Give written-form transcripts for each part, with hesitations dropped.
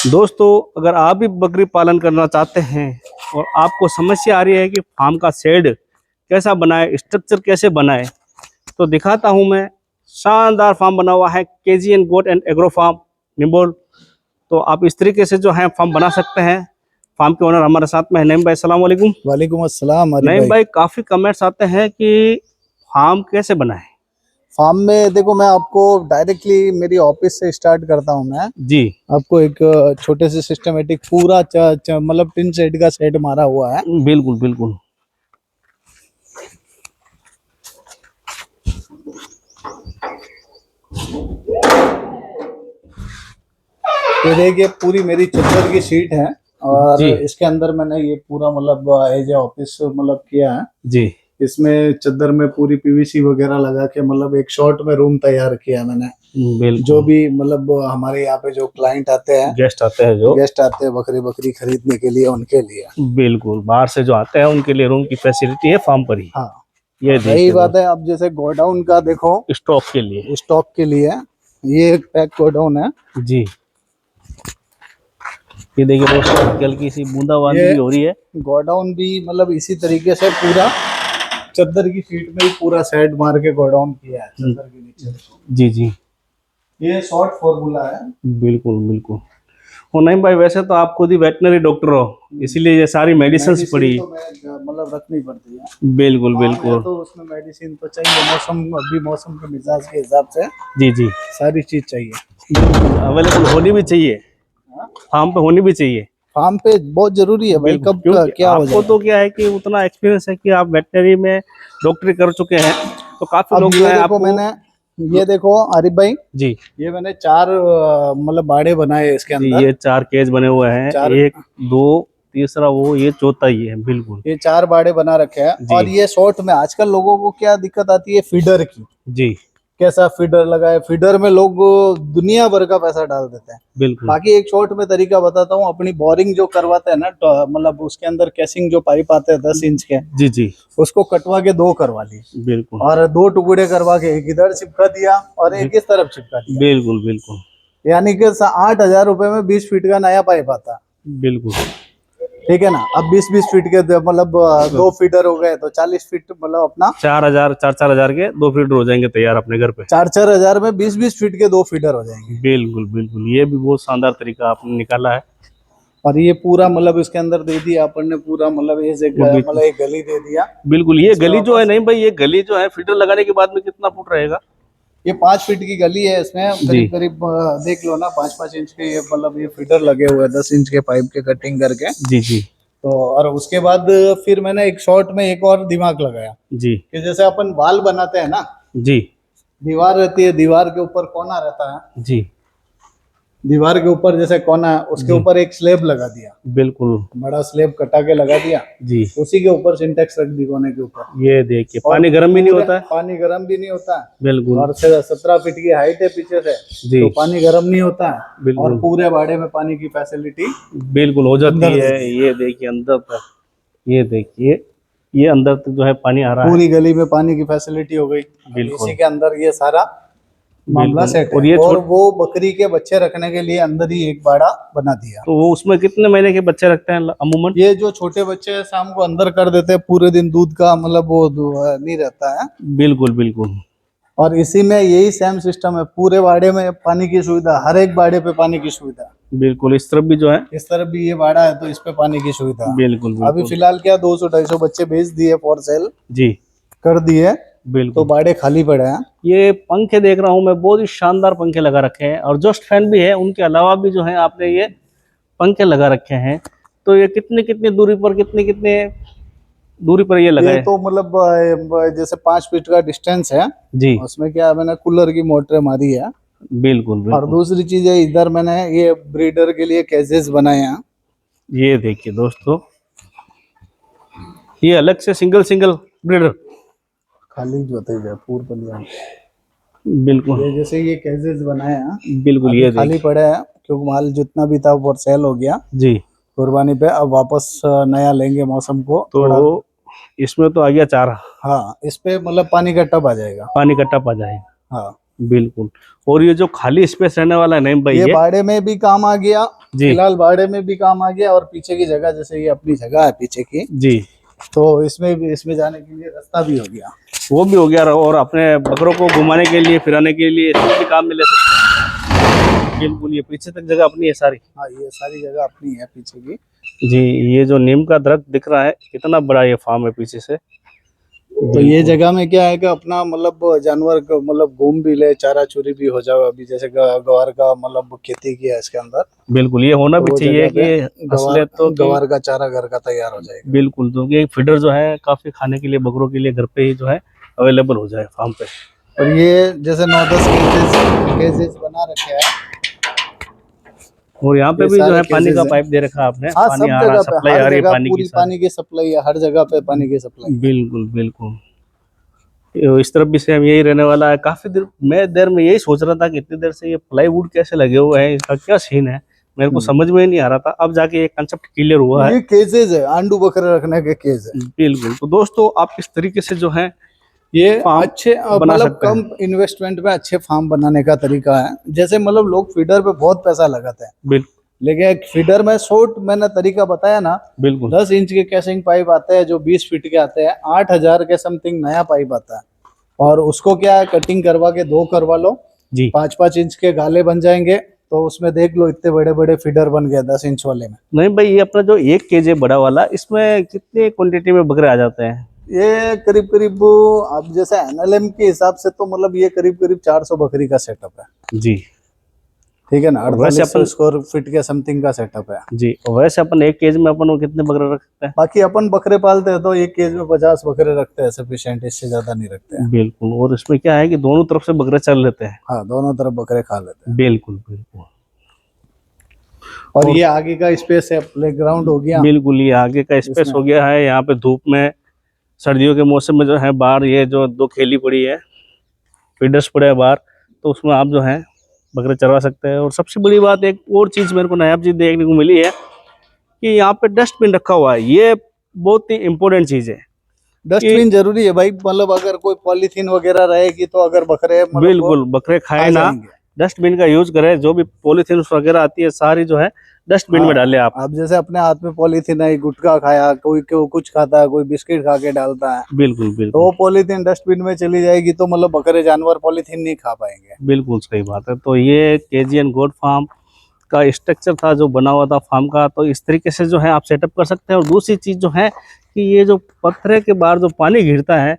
दोस्तों, अगर आप भी बकरी पालन करना चाहते हैं और आपको समस्या आ रही है कि फार्म का शेड कैसा बनाए, स्ट्रक्चर कैसे बनाए, तो दिखाता हूं मैं। शानदार फार्म बना हुआ है KGN goat and agro farm Nimbol. तो आप इस तरीके से जो है फार्म बना सकते हैं। फार्म के ओनर हमारे साथ में है नईम भाई। अस्सलाम वालेकुम। वालेकुम अस्सलाम। नईम भाई, काफी कमेंट्स आते हैं कि फार्म कैसे बनाए। फार्म में देखो, मैं आपको डायरेक्टली मेरी ऑफिस से स्टार्ट करता हूं। मैं जी आपको एक छोटे से सिस्टमेटिक पूरा मतलब टिन शेड का सेट मारा हुआ है। बिल्कुल बिल्कुल। ये देखिए, पूरी मेरी चद्दर की शीट है और जी इसके अंदर मैंने ये पूरा मतलब एज ए ऑफिस मतलब किया है। जी इसमें चद्दर में पूरी पीवीसी वगैरह लगा के मतलब एक शॉर्ट में रूम तैयार किया मैंने। जो बिल्कुल। भी मतलब हमारे यहाँ पे जो क्लाइंट आते हैं, गेस्ट आते हैं जो गेस्ट आते हैं बकरी खरीदने के लिए, उनके लिए। बिल्कुल बाहर से जो आते हैं उनके लिए रूम की फैसिलिटी है फार्म पर ही। हाँ, ये रही देखिए बात है अब जैसे गोडाउन का, देखो स्टॉक के लिए। स्टॉक के लिए ये एक पैक गोडाउन है। जी, ये देखिए दोस्तों, हल्की सी बूंदाबांदी ये भी हो रही है। गोडाउन भी मतलब इसी तरीके से पूरा चद्दर की शीट में ही पूरा सेट मार के गोडाउन किया है चद्दर के नीचे। जी जी, ये शॉर्ट फॉर्मूला है। बिल्कुल बिल्कुल। और नहीं भाई, वैसे तो आप खुद ही वेटनरी डॉक्टर हो, इसीलिए ये सारी मेडिसिन पड़ी। तो मैं मतलब रखनी पड़ती है। बिल्कुल हाँ, बिल्कुल। तो उसमें मेडिसिन तो चाहिए। मौसम, अभी मौसम के मिजाज के हिसाब से जी जी, सारी चीज चाहिए। अवेलेबल होनी भी चाहिए, हाँ? फार्म पे होनी भी चाहिए। फार्म पे बहुत जरूरी है भाई। बिल्कुल, कब क्योंकि क्या हो आपको जाएगा। तो क्या है कि उतना एक्सपीरियंस है कि आप वेटनरी में डॉक्टरी कर चुके हैं, तो काफी अब लोग जो ये है देखो आपको। मैंने, ये देखो आरिफ भाई, जी ये मैंने 4 मतलब बाड़े बनाए इसके जी, अंदर। ये 4 केज बने हुए हैं। 4, एक, दो, तीसरा वो, ये चौथा ही है। बिल्कुल। ये 4 बाड़े बना रखे हैं। जी और ये शॉर्ट में आजकल लोगों को क्या दिक्कत आती है, फीडर की। जी, कैसा फीडर लगाए, फीडर में लोग दुनिया भर का पैसा डाल देते हैं। बिल्कुल बाकी एक शॉर्ट में तरीका बताता हूँ। अपनी बोरिंग जो करवाते हैं ना, तो मतलब उसके अंदर कैसिंग जो पाइप आते हैं 10 इंच के, जी जी, उसको कटवा के 2 करवा लिए बिल्कुल और 2 टुकड़े करवा के एक इधर चिपका दिया और एक इस तरफ चिपका दिया। बिल्कुल बिल्कुल यानी कि 8,000 रुपए में 20 फीट का नया पाइप आता है। बिल्कुल। ठीक है ना। अब 20-20 फीट के मतलब 2 फीटर हो गए तो 40 फीट मतलब अपना 4,000 4,000 के 2 फीडर हो जाएंगे तैयार अपने घर पे। 4-4 हजार में 20-20 फीट के 2 फीटर हो जाएंगे। बिल्कुल बिल्कुल, ये भी बहुत शानदार तरीका आपने निकाला है। और ये पूरा मतलब इसके अंदर दे दिया अपन ने पूरा, मतलब ये वो भी मतलब एक गली दे दिया। बिल्कुल। ये इसमें गली जो है, वापस नहीं भाई, ये गली जो है फीडर लगाने के बाद में कितना फुट रहेगा। ये 5 फीट की गली है। इसमें जी करीब करीब देख लो ना, 5-5 इंच के ये मतलब ये फीडर लगे हुए हैं 10 इंच के पाइप के कटिंग करके। जी जी तो और उसके बाद फिर मैंने एक शॉर्ट में एक और दिमाग लगाया जी कि जैसे अपन वाल बनाते हैं ना, जी दीवार रहती है, दीवार के ऊपर कोना रहता है, जी दीवार के ऊपर जैसे कोना है उसके जी, ऊपर एक स्लेब लगा दिया, बिल्कुल। बड़ा स्लेब कटा के लगा दिया। जी, उसी के ऊपर सिंटेक्स रख दी कोने के ऊपर। ये देखिए, और पानी गर्म भी नहीं पूरे होता है। पानी गर्म भी नहीं होता है। बिल्कुल। और 17 फीट की हाइट है पीछे से, जी तो पानी गर्म नहीं होता है। और बिल्कुल पूरे बाड़े में पानी की फैसिलिटी बिल्कुल हो जाती अंदर है। दे दी। ये देखिए अंदर तक, ये देखिए, ये अंदर तक जो है पानी आ रहा है। पूरी गली में पानी की फैसिलिटी हो गई। अब बिल्कुल इसी के अंदर ये सारा मामला बिल्कुल। सेट है। और ये और छोट, वो बकरी के बच्चे रखने के लिए अंदर ही एक बाड़ा बना दिया। तो वो उसमें कितने महीने के बच्चे रखते हैं अमूमन। ये जो छोटे बच्चे हैं शाम को अंदर कर देते हैं, पूरे दिन दूध का मतलब वो नहीं रहता है। बिल्कुल बिल्कुल और इसी में यही सेम सिस्टम है, पूरे बाड़े में पानी की सुविधा, हर एक बाड़े पे पानी की सुविधा। बिल्कुल। इस तरफ भी जो है। इस तरफ भी ये बाड़ा है तो इस पे पानी की सुविधा। बिल्कुल अभी बिल्कुल। फिलहाल क्या 200-250 बच्चे बेच दिए, फॉर सेल जी कर दिए, तो बिल्कुल। बाड़े खाली पड़े हैं। ये पंखे देख रहा हूँ मैं, बहुत ही शानदार पंखे लगा रखे हैं, और जस्ट फैन भी है। उनके अलावा भी जो है आपने ये पंखे लगा रखे हैं। तो ये कितने कितने दूरी पर, कितने कितने दूरी पर ये ये लगाए। तो मतलब जैसे 5 फीट का डिस्टेंस है। जी उसमें क्या मैंने कूलर की मोटर मारी है। बिल्कुल और बिल्कुल। दूसरी चीज है, इधर मैंने ये ब्रीडर के लिए केजेस बनाए हैं। ये देखिए दोस्तों, ये अलग से सिंगल सिंगल ब्रीडर। खाली जो है पूर बलिया, बिल्कुल ये जैसे ये केजेस बनाए हैं। बिल्कुल। अभी ये खाली देखिए। पड़े हैं क्योंकि माल जितना भी था वो सेल हो गया जी, कुर्बानी पे। अब वापस नया लेंगे मौसम को तो थोड़ा। इसमें तो आ गया चारा, हाँ, इस पे मतलब पानी का टब आ जाएगा। पानी का टप आ जाएगा। हाँ, बिल्कुल। और ये जो खाली स्पेस रहने वाला है नहीं भाई, ये ये बाड़े में भी काम आ गया, जी फिलहाल बाड़े में भी काम आ गया, और पीछे की जगह जैसे ये अपनी जगह है पीछे की, जी, तो इसमें भी, इसमें जाने के लिए रास्ता भी हो गया। वो भी हो गया। और अपने बकरों को घुमाने के लिए, फिराने के लिए इसमें भी काम में ले सकते हैं। बिल्कुल, ये पीछे तक जगह अपनी है सारी। हाँ, ये सारी जगह अपनी है पीछे की। जी, ये जो नीम का दरख्त दिख रहा है, कितना बड़ा ये फार्म है पीछे से। तो ये बिल्कुल जगह में क्या है कि अपना मतलब जानवर को मतलब घूम भी ले, चारा चूरी भी हो जाए। अभी जैसे गवार का मतलब खेती किया है इसके अंदर, बिल्कुल, ये होना तो भी वो चाहिए जगह पे कि असलियत तो कि गवार का चारा घर का तैयार हो जाएगा। बिल्कुल, तो ये फीडर जो है काफी खाने के लिए बकरों के लिए घर पे ही जो है अवेलेबल हो जाए फार्म पे। और ये जैसे 9-10 केजेस बना रखे हैं, और यहाँ पे ये भी जो सारे है पानी केजेस का हैं। पाइप दे रखा है आपने, हाँ, पानी सब आ रहा है, जगह पे, सप्लाई हर आ रही है जगह पानी की पूरी सारी। पानी की सप्लाई है, हर जगह पे पानी की सप्लाई है। बिल्कुल बिल्कुल। इस तरफ भी सेम यही रहने वाला है। काफी देर में यही सोच रहा था कि इतनी देर से ये प्लाईवुड कैसे लगे हुए हैं, इसका क्या सीन है, मेरे को समझ में ही नहीं आ रहा था। अब जाके ये कंसेप्ट क्लियर हुआ है। ये केजेस है, आंडू बकरे रखने के केज है। बिल्कुल, तो दोस्तों आप इस तरीके से जो है ये फार्म अच्छे बना मतलब सकते कम हैं। इन्वेस्टमेंट में अच्छे फार्म बनाने का तरीका है। जैसे मतलब लोग फीडर पे बहुत पैसा लगाते हैं, बिल्कुल लेकिन एक फीडर में शॉर्ट मैंने तरीका बताया ना, बिल्कुल 10 इंच के कैसिंग पाइप आते हैं जो 20 फीट के आते हैं, 8,000 के समथिंग नया पाइप आता है। और उसको क्या है, कटिंग करवा के 2 करवा लो, जी। 5-5 इंच के गाले बन जाएंगे। तो उसमें देख लो इतने बड़े बड़े फीडर बन गए 10 इंच वाले में। नहीं भाई, ये अपना जो 1 केजी बड़ा वाला, इसमें कितने क्वांटिटी में बकरे आ जाते हैं? ये करीब करीब, अब जैसे एनएलएम के हिसाब से तो मतलब ये करीब करीब 400 बकरी का सेटअप है। जी। ठीक है ना, और वैसे 4800 अपन स्क्वायर फीट के समथिंग का सेटअप है। जी, और वैसे अपन 1 केजी में अपन वो कितने बकरे रख सकते हैं? बाकी अपन बकरे पालते हैं तो एक केज में 50 बकरे रखते हैं सफिशिएंट, इससे ज्यादा नहीं रखते हैं। बिल्कुल, और इसमें क्या है कि दोनों तरफ से बकरे चल लेते हैं। हाँ, दोनों तरफ बकरे खा लेते हैं। बिल्कुल बिल्कुल। और और ये आगे का स्पेस है, प्लेग्राउंड हो गया बिल्कुल, ये आगे का स्पेस इसमें। हो गया है। यहाँ पे धूप में, सर्दियों के मौसम में जो है बाहर ये जो 2 खेली पड़ी है, फीडर्स पड़े हैं बाहर, तो उसमें आप जो है बकरे चरवा सकते हैं। और सबसे बड़ी बात, एक और चीज़ मेरे को नायाब चीज़ देखने को मिली है कि यहाँ पे डस्टबिन रखा हुआ है। ये बहुत ही इम्पोर्टेंट चीज़ है कि डस्टबिन जरूरी है भाई, मतलब अगर कोई पॉलीथीन वगैरह रहेगी तो अगर बकरे मतलब बिल्कुल बकरे खा खाए ना, जाएंगे। डस्टबिन का यूज करें। जो भी पॉलीथीन वगैरह आती है सारी जो है डस्टबिन में डालें आप। अब जैसे अपने हाथ में पॉलीथीन है, गुटखा खाया, कोई कुछ खाता है, कोई बिस्किट खा के डालता है, बिल्कुल तो बिल्कुल वो पॉलीथीन डस्टबिन में चली जाएगी, तो मतलब बकरे जानवर पॉलीथीन नहीं खा पाएंगे। बिल्कुल सही बात है। तो ये केजीएन गोट फार्म का स्ट्रक्चर था जो बना हुआ था फार्म का, तो इस तरीके से जो है आप सेटअप कर सकते हैं। और दूसरी चीज जो है कि ये जो पत्थरे के बाहर जो पानी गिरता है,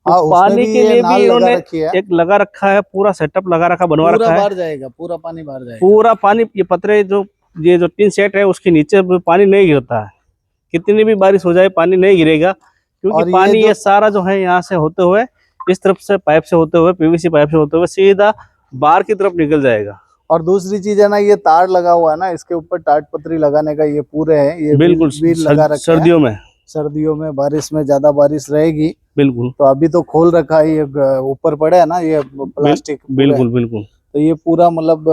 वो हाँ, उसमें पानी भी के ये लिए नाल भी लगा इन्होंने रखी है। एक लगा रखा है, पूरा सेटअप लगा रखा, बनवा पूरा रखा है। बाहर जाएगा, पूरा पानी बाहर जाएगा। पूरा पानी, ये पत्थरे जो, ये जो टीन सेट है उसके नीचे भी पानी नहीं गिरता है। कितनी भी बारिश हो जाए पानी नहीं गिरेगा, क्योंकि और ये पानी जो ये सारा जो है यहाँ से होते हुए, इस तरफ से पाइप से होते हुए, पीवीसी पाइप से होते हुए सीधा बाहर की तरफ निकल जाएगा। और दूसरी चीज है ना, ये तार लगा हुआ है ना, इसके ऊपर टाट पत्री लगाने का ये पूरे है, ये बिल्कुल व्हील लगा रखे हैं। सर्दियों में। सर्दियों में बारिश में ज्यादा बारिश रहेगी बिल्कुल तो अभी तो खोल रखा है, ये ऊपर पड़े है ना ये प्लास्टिक पूरे, बिल्कुल बिल्कुल। तो ये पूरा मतलब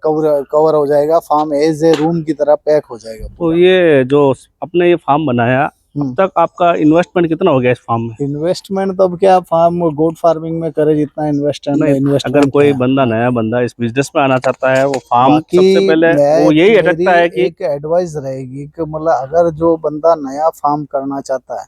कवर हो जाएगा, फार्म एज ए रूम की तरह पैक हो जाएगा तो पूरा। ये जो आपने ये फार्म बनाया, अब तक आपका इन्वेस्टमेंट कितना हो गया इस फार्म में? इन्वेस्टमेंट तो अब क्या, फार्म गोट फार्मिंग में करे जितना नहीं, अगर इन्वेस्टमेंट कोई है। बंदा, नया बंदा इस बिजनेस में आना चाहता है, वो फार्म बाकी सबसे पहले वो यही मेरी अटकता है कि एक एडवाइस रहेगी कि मतलब अगर जो बंदा नया फार्म करना चाहता है,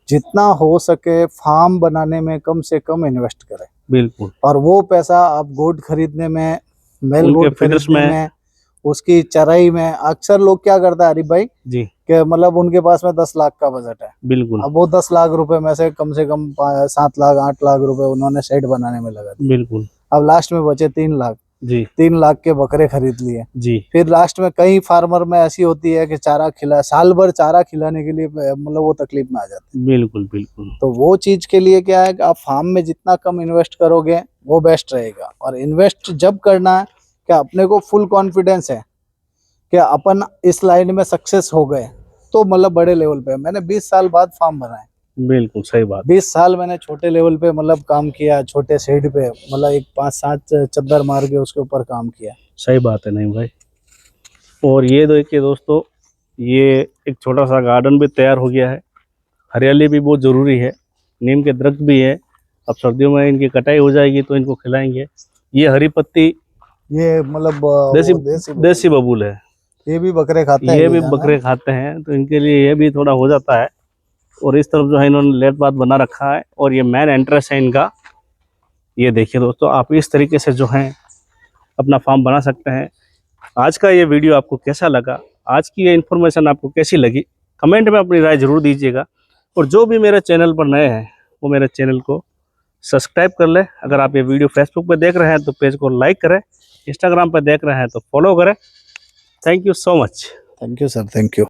जितना हो सके फार्म बनाने में कम से कम इन्वेस्ट करे। बिल्कुल और वो पैसा आप गोट खरीदने में, मेल उनके गोट फीडर्स खरीदने में। में, उसकी चराई में, अक्सर लोग क्या करता है हरीफ भाई, जी कि मतलब उनके पास में 10 लाख का बजट है, बिल्कुल अब वो 10 लाख रुपए में से कम 7 लाख 8 लाख रुपए उन्होंने शेड बनाने में लगा दिए। बिल्कुल। अब लास्ट में बचे 3 लाख, जी 3 लाख के बकरे खरीद लिए। जी फिर लास्ट में कई फार्मर में ऐसी होती है कि चारा खिला, साल भर चारा खिलाने के लिए मतलब वो तकलीफ में आ जाते हैं। बिल्कुल बिल्कुल। तो वो चीज के लिए क्या है कि आप फार्म में जितना कम इन्वेस्ट करोगे वो बेस्ट रहेगा। और इन्वेस्ट जब करना है कि अपने को फुल कॉन्फिडेंस है कि अपन इस लाइन में सक्सेस हो गए, तो मतलब बड़े लेवल पे। मैंने 20 साल बाद फार्म बनाए, बिल्कुल सही बात। 20 साल मैंने छोटे लेवल पे मतलब काम किया, छोटे शेड पे मतलब एक 5-7 चद्दर मार के उसके ऊपर काम किया। सही बात है नहीं भाई। और ये देखिए दोस्तों, ये एक छोटा सा गार्डन भी तैयार हो गया है। हरियाली भी बहुत ज़रूरी है। नीम के दरख्त भी है। अब सर्दियों में इनकी कटाई हो जाएगी तो इनको खिलाएंगे। ये हरी पत्ती ये मतलब देसी वो देसी देसी बबूल है। ये भी बकरे खाते हैं ये भी ना? बकरे खाते हैं, तो इनके लिए ये भी थोड़ा हो जाता है। और इस तरफ जो है इन्होंने लेट बात बना रखा है, और ये मेन एंट्रेंस है इनका। ये देखिए दोस्तों, आप इस तरीके से जो है अपना फार्म बना सकते हैं। आज का ये वीडियो आपको कैसा लगा, आज की ये इन्फॉर्मेशन आपको कैसी लगी, कमेंट में अपनी राय जरूर दीजिएगा। और जो भी मेरे चैनल पर नए हैं वो मेरे चैनल को सब्सक्राइब कर ले। अगर आप ये वीडियो फेसबुक पे देख रहे हैं तो पेज को लाइक करें, इंस्टाग्राम पे देख रहे हैं तो फॉलो करें। Thank you so much. Thank you sir, thank you.